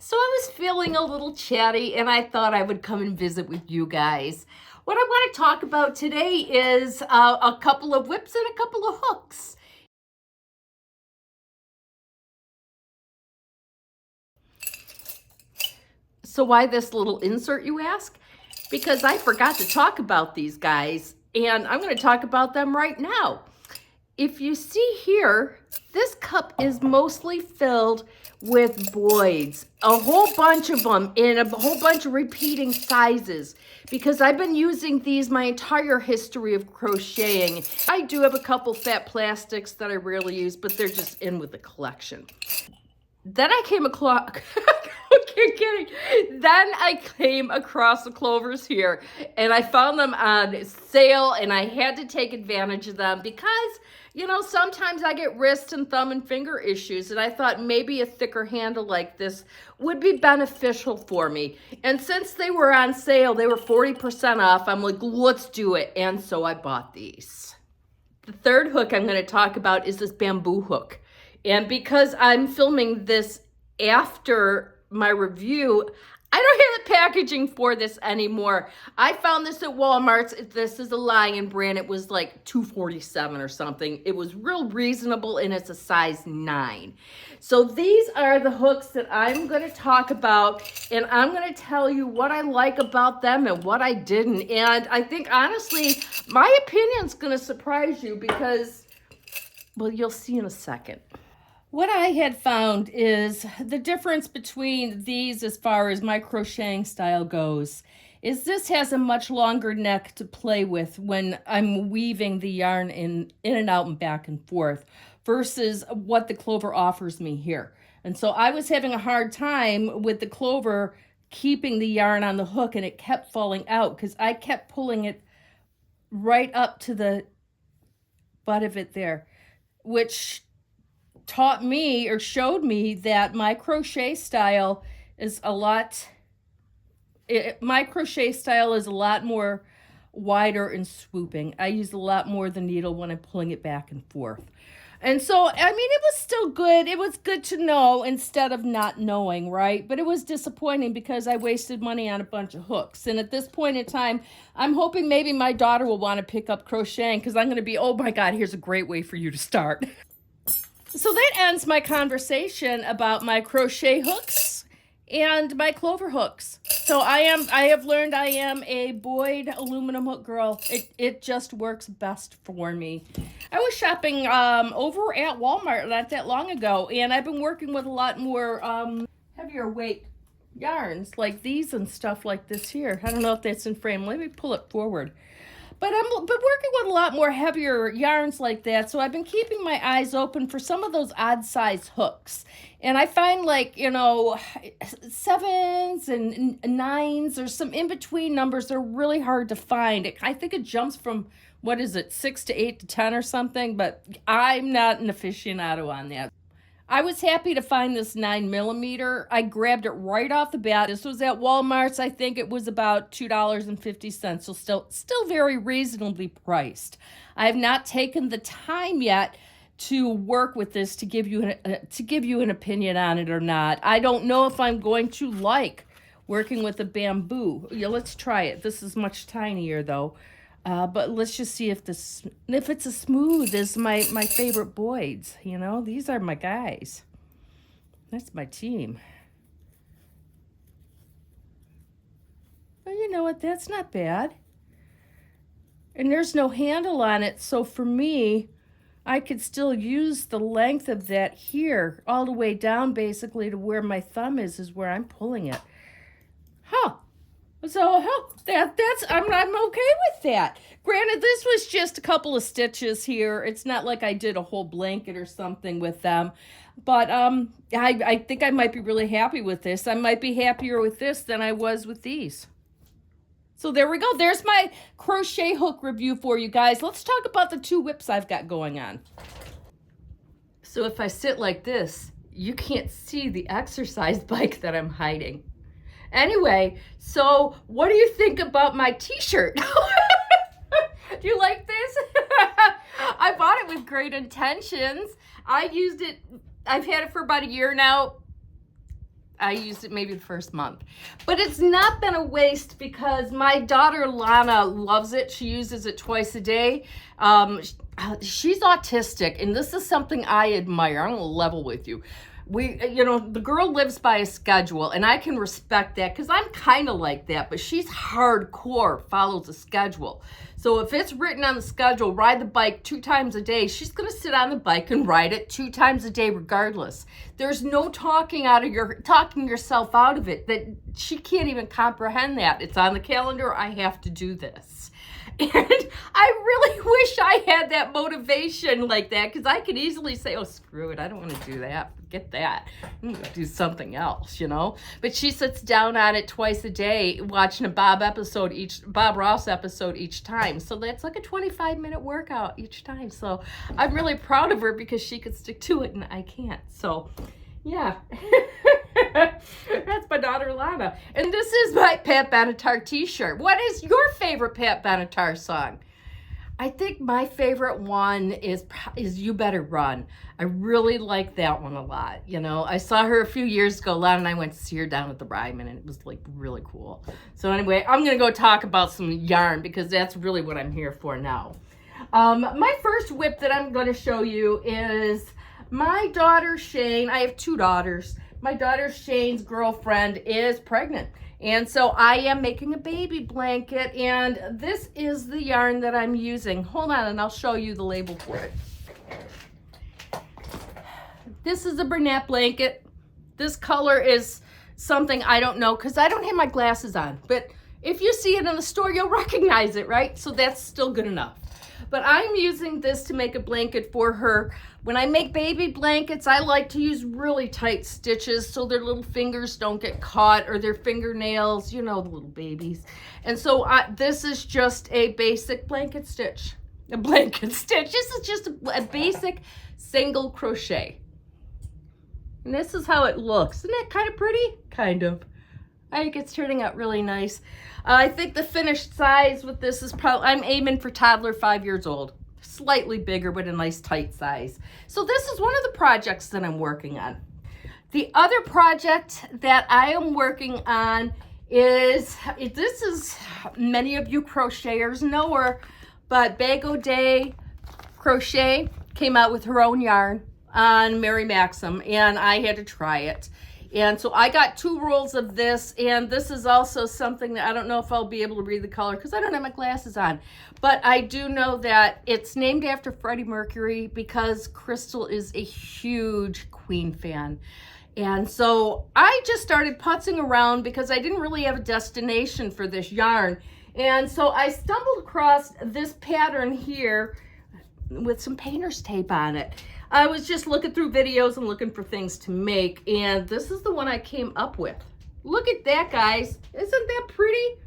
So I was feeling a little chatty and I thought I would come and visit with you guys. What I want to talk about today is a couple of whips and a couple of hooks. So why this little insert, you ask? Because I forgot to talk about these guys and I'm going to talk about them right now. If you see here, this cup is mostly filled with Boyes, a whole bunch of them in a whole bunch of repeating sizes, because I've been using these my entire history of crocheting. I do have a couple fat plastics that I rarely use, but they're just in with the collection. Then I came across, Then I came across the Clovers here, and I found them on sale, and I had to take advantage of them because, you know, sometimes I get wrist and thumb and finger issues, and I thought maybe a thicker handle like this would be beneficial for me. And since they were on sale, they were 40% off. I'm like, let's do it. And so I bought these. The third hook I'm going to talk about is this bamboo hook. And because I'm filming this after my review, I don't have the packaging for this anymore. I found this at Walmart's. This is a Lion brand. It was like $2.47 or something. It was real reasonable, and it's a size 9. So these are the hooks that I'm going to talk about, and I'm going to tell you what I like about them and what I didn't. And I think, honestly, my opinion's going to surprise you because, well, you'll see in a second. What I had found is the difference between these as far as my crocheting style goes is this has a much longer neck to play with when I'm weaving the yarn in and out and back and forth versus what the Clover offers me here. And so I was having a hard time with the Clover keeping the yarn on the hook, and it kept falling out because I kept pulling it right up to the butt of it there, which taught me or showed me that my crochet style is a lot more wider and swooping. I use a lot more of the needle when I'm pulling it back and forth. And so, I mean, it was still good. It was good to know instead of not knowing, right? But it was disappointing because I wasted money on a bunch of hooks. And at this point in time, I'm hoping maybe my daughter will want to pick up crocheting because I'm going to be, oh my God, here's a great way for you to start. So that ends my conversation about my crochet hooks and my Clover hooks. So I have learned I am a Boye aluminum hook girl. It just works best for me. I was shopping over at Walmart not that long ago, and I've been working with a lot more heavier weight yarns like these and stuff like this here. I don't know if that's in frame. Let me pull it forward. But I've been working with a lot more heavier yarns like that, so I've been keeping my eyes open for some of those odd size hooks. And I find, like, you know, 7s and 9s or some in-between numbers are really hard to find. I think it jumps from, what is it, 6 to 8 to 10 or something, but I'm not an aficionado on that. I was happy to find this 9mm. I grabbed it right off the bat. This was at Walmart's. I think it was about $2.50, so still very reasonably priced. I have not taken the time yet to work with this to give you an opinion on it or not. I don't know if I'm going to like working with the bamboo. Yeah, let's try it. This is much tinier though. But let's just see if it's as smooth as my favorite Boyes. You know, these are my guys. That's my team. Well, you know what? That's not bad. And there's no handle on it, so for me, I could still use the length of that here all the way down basically to where my thumb is where I'm pulling it. Huh. So I'm okay with that. Granted, this was just a couple of stitches here. It's not like I did a whole blanket or something with them. But I think I might be really happy with this. I might be happier with this than I was with these. So there we go. There's my crochet hook review for you guys. Let's talk about the 2 whips I've got going on. So if I sit like this, you can't see the exercise bike that I'm hiding. Anyway, so what do you think about my t-shirt? Do you like this? I bought it with great intentions. I used it, I've had it for about a year now. I used it maybe the first month. But it's not been a waste because my daughter Lana loves it. She uses it twice a day. She's autistic, and this is something I admire. I'm going to level with you. The girl lives by a schedule, and I can respect that because I'm kind of like that, but she's hardcore, follows a schedule. So if it's written on the schedule, ride the bike 2 times a day, she's going to sit on the bike and ride it 2 times a day regardless. There's no talking yourself out of it. That she can't even comprehend that. It's on the calendar, I have to do this. And I really wish I had that motivation like that, because I could easily say, oh, screw it, I don't want to do that. Forget that. I'm going to do something else, But she sits down on it twice a day, watching a Bob Ross episode each time. So that's like a 25-minute workout each time. So I'm really proud of her because she could stick to it and I can't. So, yeah. That's my daughter Lana. And this is my Pat Benetar t-shirt. What is your favorite Pat Benetar song? I think my favorite one is You Better Run. I really like that one a lot. I saw her a few years ago. Lana and I went to see her down at the Ryman, and it was like really cool. So anyway, I'm going to go talk about some yarn because that's really what I'm here for now. My first whip that I'm going to show you is my daughter Shane. I have 2 daughters. My daughter Shane's girlfriend is pregnant. And so I am making a baby blanket, and this is the yarn that I'm using. Hold on, and I'll show you the label for it. This is a Bernat blanket. This color is something I don't know because I don't have my glasses on. But if you see it in the store, you'll recognize it, right? So that's still good enough. But I'm using this to make a blanket for her. When I make baby blankets, I like to use really tight stitches so their little fingers don't get caught, or their fingernails, the little babies. And so this is just a basic blanket stitch. A blanket stitch. This is just a basic single crochet. And this is how it looks. Isn't that kind of pretty? Kind of. I think it's turning out really nice. I think the finished size with this is probably, I'm aiming for toddler 5 years old. Slightly bigger, but a nice tight size. So this is one of the projects that I'm working on. The other project that I am working on is, many of you crocheters know her, but Bag O' Day Crochet came out with her own yarn on Mary Maxim, and I had to try it. And so I got 2 rolls of this, and this is also something that I don't know if I'll be able to read the color because I don't have my glasses on. But I do know that it's named after Freddie Mercury because Crystal is a huge Queen fan. And so I just started putzing around because I didn't really have a destination for this yarn. And so I stumbled across this pattern here with some painter's tape on it. I was just looking through videos and looking for things to make, and this is the one I came up with. Look at that, guys. Isn't that pretty?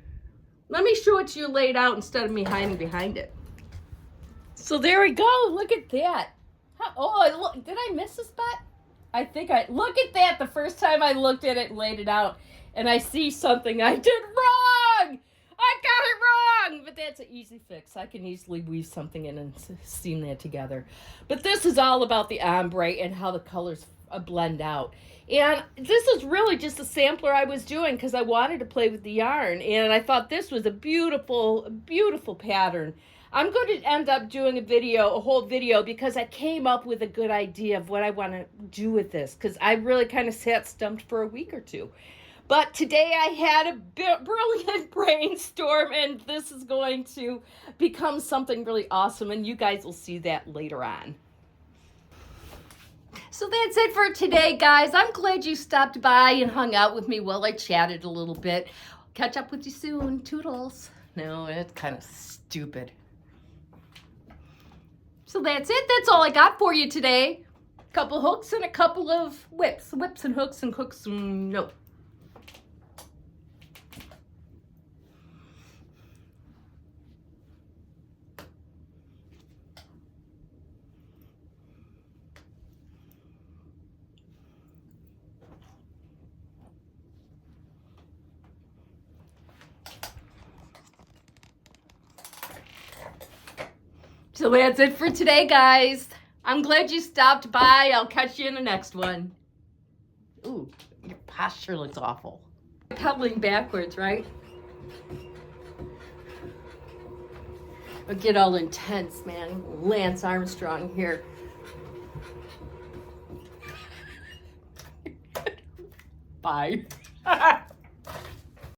Let me show it to you laid out instead of me hiding behind it. So there we go. Look at that. Look, did I miss a spot? Look at that. The first time I looked at it and laid it out, and I see something I did wrong. I got it wrong, but that's an easy fix. I can easily weave something in and seam that together. But this is all about the ombre and how the colors blend out. And this is really just a sampler I was doing because I wanted to play with the yarn. And I thought this was a beautiful, beautiful pattern. I'm going to end up doing a whole video, because I came up with a good idea of what I want to do with this, because I really kind of sat stumped for a week or 2. But today I had a brilliant brainstorm, and this is going to become something really awesome, and you guys will see that later on. So that's it for today, guys. I'm glad you stopped by and hung out with me while I chatted a little bit. Catch up with you soon. Toodles. No, it's kind of stupid. So that's it. That's all I got for you today. A couple hooks and a couple of whips. Whips and hooks and hooks. No. So that's it for today, guys. I'm glad you stopped by. I'll catch you in the next one. Ooh, your posture looks awful. Pedaling backwards, right? I'll get all intense, man. Lance Armstrong here. Bye.